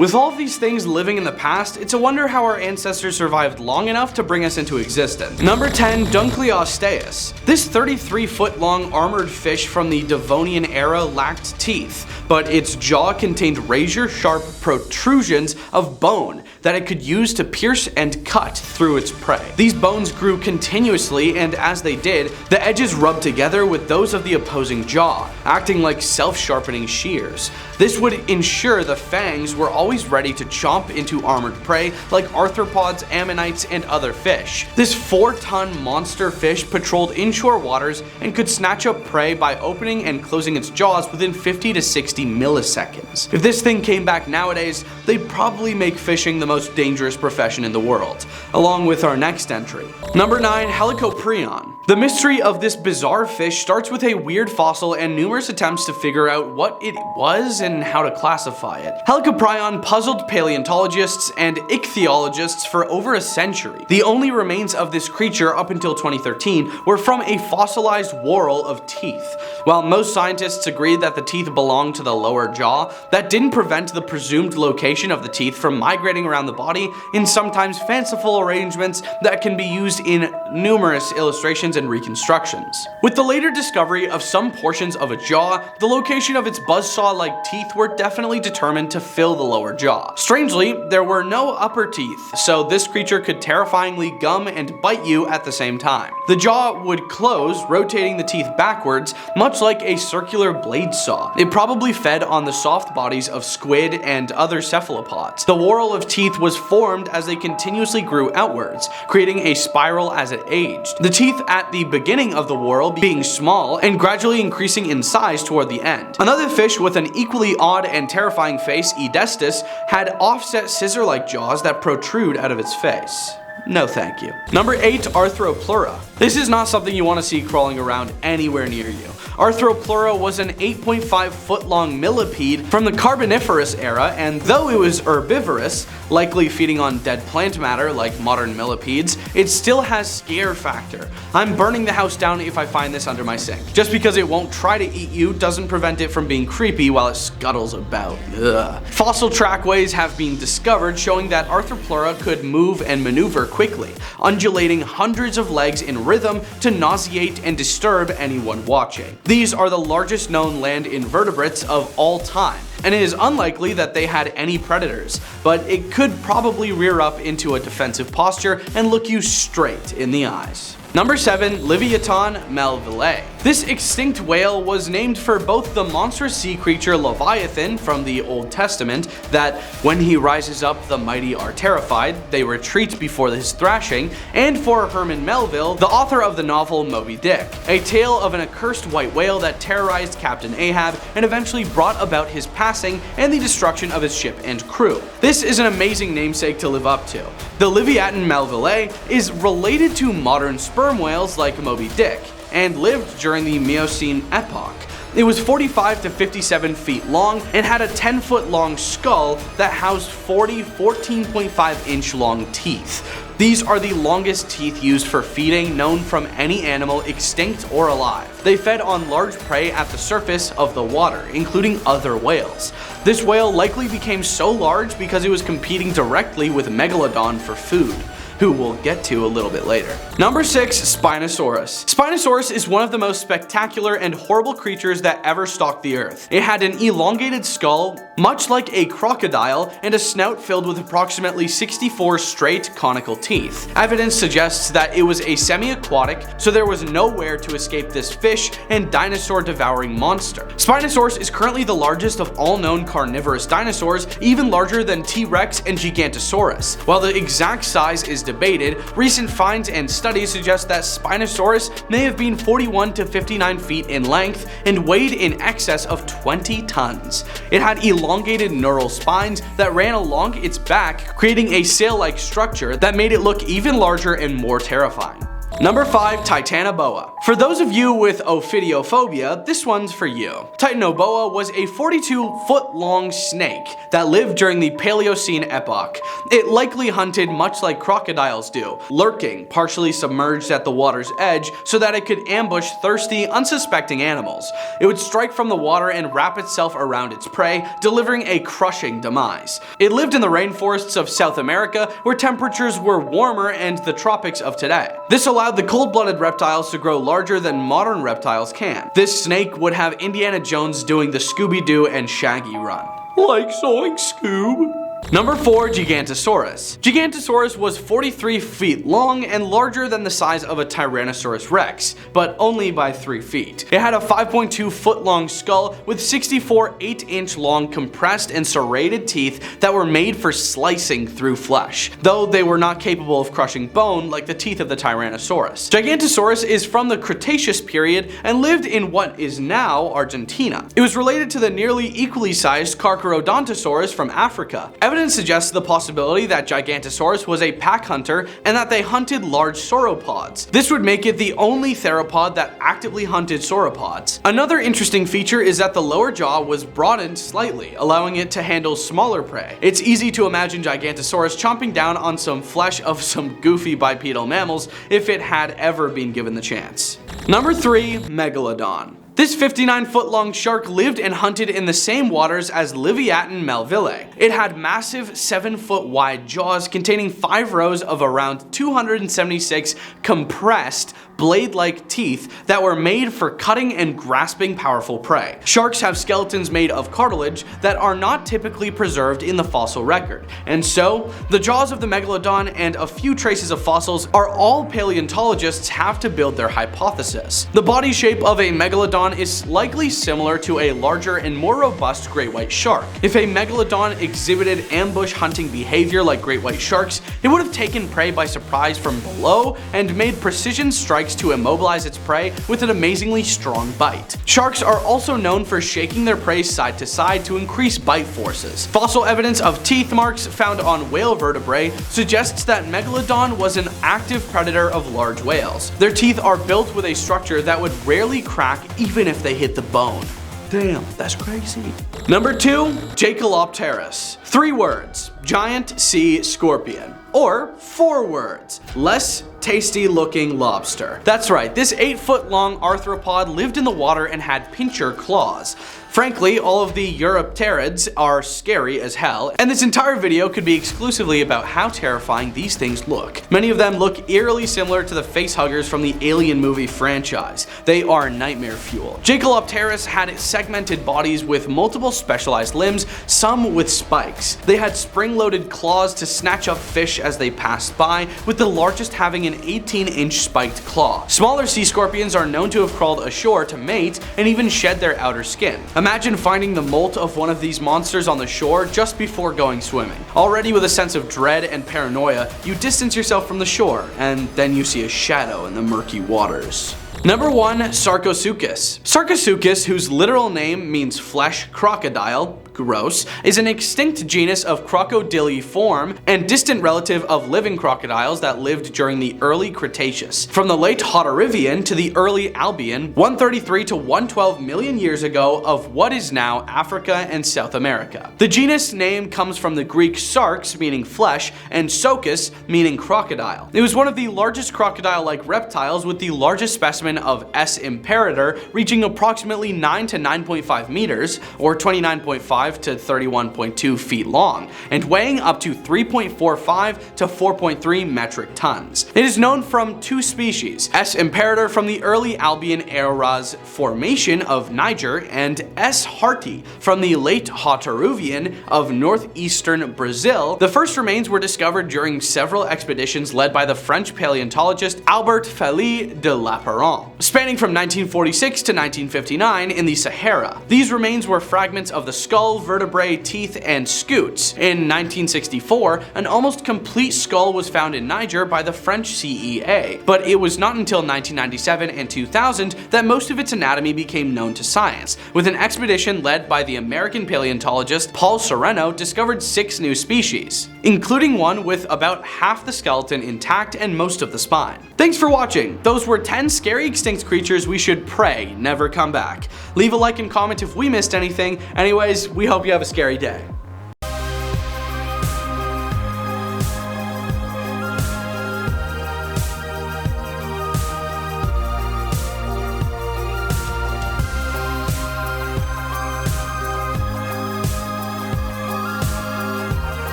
With all of these things living in the past, it's a wonder how our ancestors survived long enough to bring us into existence. Number 10. Dunkleosteus. This 33-foot long armored fish from the Devonian era lacked teeth, but its jaw contained razor-sharp protrusions of bone that it could use to pierce and cut through its prey. These bones grew continuously, and as they did, the edges rubbed together with those of the opposing jaw, acting like self-sharpening shears. This would ensure the fangs were always ready to chomp into armored prey like arthropods, ammonites, and other fish. This 4-ton monster fish patrolled inshore waters and could snatch up prey by opening and closing its jaws within 50 to 60 milliseconds. If this thing came back nowadays, they'd probably make fishing the most dangerous profession in the world, along with our next entry. Number 9. Helicoprion. The mystery of this bizarre fish starts with a weird fossil and numerous attempts to figure out what it was and how to classify it. Helicoprion puzzled paleontologists and ichthyologists for over a century. The only remains of this creature up until 2013 were from a fossilized whorl of teeth. While most scientists agreed that the teeth belonged to the lower jaw, that didn't prevent the presumed location of the teeth from migrating around the body in sometimes fanciful arrangements that can be used in numerous illustrations and reconstructions. With the later discovery of some portions of a jaw, the location of its buzzsaw-like teeth were definitely determined to fill the lower jaw. Strangely, there were no upper teeth, so this creature could terrifyingly gum and bite you at the same time. The jaw would close, rotating the teeth backwards, much like a circular blade saw. It probably fed on the soft bodies of squid and other cephalopods. The whorl of teeth was formed as they continuously grew outwards, creating a spiral as it aged. The teeth at the beginning of the whorl being small and gradually increasing in size toward the end. Another fish with an equally odd and terrifying face, Edestus, had offset scissor-like jaws that protrude out of its face. No thank you. Number 8. Anthropleura. This is not something you want to see crawling around anywhere near you. Anthropleura was an 8.5 foot long millipede from the Carboniferous era, and though it was herbivorous, likely feeding on dead plant matter like modern millipedes, it still has scare factor. I'm burning the house down if I find this under my sink. Just because it won't try to eat you doesn't prevent it from being creepy while it scuttles about. Ugh. Fossil trackways have been discovered showing that Anthropleura could move and maneuver quickly, undulating hundreds of legs in rhythm to nauseate and disturb anyone watching. These are the largest known land invertebrates of all time, and it is unlikely that they had any predators, but it could probably rear up into a defensive posture and look you straight in the eyes. Number 7. Levyatan Melvillei. This extinct whale was named for both the monstrous sea creature Leviathan from the Old Testament, that when he rises up the mighty are terrified, they retreat before his thrashing, and for Herman Melville, the author of the novel Moby Dick, a tale of an accursed white whale that terrorized Captain Ahab and eventually brought about his passing and the destruction of his ship and crew. This is an amazing namesake to live up to. The Levyatan Melvillei is related to modern sperm whales like Moby Dick, and lived during the Miocene epoch. It was 45 to 57 feet long and had a 10-foot long skull that housed 40 14.5 inch long teeth. These are the longest teeth used for feeding known from any animal extinct or alive. They fed on large prey at the surface of the water, including other whales. This whale likely became so large because it was competing directly with Megalodon for food, who we'll get to a little bit later. Number 6. Spinosaurus. Spinosaurus is one of the most spectacular and horrible creatures that ever stalked the earth. It had an elongated skull, much like a crocodile, and a snout filled with approximately 64 straight conical teeth. Evidence suggests that it was a semi-aquatic, so there was nowhere to escape this fish and dinosaur-devouring monster. Spinosaurus is currently the largest of all known carnivorous dinosaurs, even larger than T-Rex and Giganotosaurus. While the exact size is debated, recent finds and studies suggest that Spinosaurus may have been 41 to 59 feet in length and weighed in excess of 20 tons. It had elongated neural spines that ran along its back, creating a sail-like structure that made it look even larger and more terrifying. Number 5. Titanoboa. For those of you with ophidiophobia, this one's for you. Titanoboa was a 42-foot long snake that lived during the Paleocene epoch. It likely hunted much like crocodiles do, lurking, partially submerged at the water's edge so that it could ambush thirsty, unsuspecting animals. It would strike from the water and wrap itself around its prey, delivering a crushing demise. It lived in the rainforests of South America, where temperatures were warmer and the tropics of today. This allowed the cold-blooded reptiles to grow larger than modern reptiles can. This snake would have Indiana Jones doing the Scooby-Doo and Shaggy run. Like Zoink Scoob. Number 4. Gigantosaurus. Gigantosaurus was 43 feet long and larger than the size of a Tyrannosaurus rex, but only by 3 feet. It had a 5.2 foot long skull with 64 8-inch long compressed and serrated teeth that were made for slicing through flesh, though they were not capable of crushing bone like the teeth of the Tyrannosaurus. Gigantosaurus is from the Cretaceous period and lived in what is now Argentina. It was related to the nearly equally sized Carcharodontosaurus from Africa. Evidence suggests the possibility that Gigantosaurus was a pack hunter and that they hunted large sauropods. This would make it the only theropod that actively hunted sauropods. Another interesting feature is that the lower jaw was broadened slightly, allowing it to handle smaller prey. It's easy to imagine Gigantosaurus chomping down on some flesh of some goofy bipedal mammals if it had ever been given the chance. Number 3. Megalodon. This 59-foot-long shark lived and hunted in the same waters as Levyatan Melvillei. It had massive 7-foot-wide jaws containing 5 rows of around 276 compressed, blade-like teeth that were made for cutting and grasping powerful prey. Sharks have skeletons made of cartilage that are not typically preserved in the fossil record, and so the jaws of the Megalodon and a few traces of fossils are all paleontologists have to build their hypothesis. The body shape of a Megalodon is likely similar to a larger and more robust great white shark. If a Megalodon exhibited ambush hunting behavior like great white sharks, it would have taken prey by surprise from below and made precision strikes to immobilize its prey with an amazingly strong bite. Sharks are also known for shaking their prey side to side to increase bite forces. Fossil evidence of teeth marks found on whale vertebrae suggests that Megalodon was an active predator of large whales. Their teeth are built with a structure that would rarely crack even if they hit the bone. Damn, that's crazy. Number 2. Jaekelopterus. 3 words. Giant sea scorpion. Or 4 words. Less tasty looking lobster. That's right, this 8-foot-long arthropod lived in the water and had pincher claws. Frankly, all of the Eurypterids are scary as hell, and this entire video could be exclusively about how terrifying these things look. Many of them look eerily similar to the facehuggers from the Alien movie franchise. They are nightmare fuel. Jaekelopterus had segmented bodies with multiple specialized limbs, some with spikes. They had spring-loaded claws to snatch up fish as they passed by, with the largest having an 18-inch spiked claw. Smaller sea scorpions are known to have crawled ashore to mate and even shed their outer skin. Imagine finding the molt of one of these monsters on the shore just before going swimming. Already with a sense of dread and paranoia, you distance yourself from the shore, and then you see a shadow in the murky waters. Number 1. Sarcosuchus. Sarcosuchus, whose literal name means flesh crocodile, gross, is an extinct genus of crocodiliform and distant relative of living crocodiles that lived during the early Cretaceous. From the late Hauterivian to the early Albian, 133 to 112 million years ago of what is now Africa and South America. The genus name comes from the Greek sarx, meaning flesh, and sochus, meaning crocodile. It was one of the largest crocodile-like reptiles, with the largest specimen of S. imperator reaching approximately 9 to 9.5 meters, or 29.5 to 31.2 feet long, and weighing up to 3.45 to 4.3 metric tons. It is known from 2 species, S. imperator from the early Albian eras formation of Niger, and S. harti from the late Hauterivian of northeastern Brazil. The first remains were discovered during several expeditions led by the French paleontologist Albert Félix de Lapparent, spanning from 1946 to 1959 in the Sahara. These remains were fragments of the skull, vertebrae, teeth, and scutes. In 1964, an almost complete skull was found in Niger by the French CEA, but it was not until 1997 and 2000 that most of its anatomy became known to science, with an expedition led by the American paleontologist Paul Sereno discovered 6 new species, including one with about half the skeleton intact and most of the spine. Thanks for watching. Those were 10 scary extinct creatures we should pray never come back. Leave a like and comment if we missed anything. Anyways, we hope you have a scary day.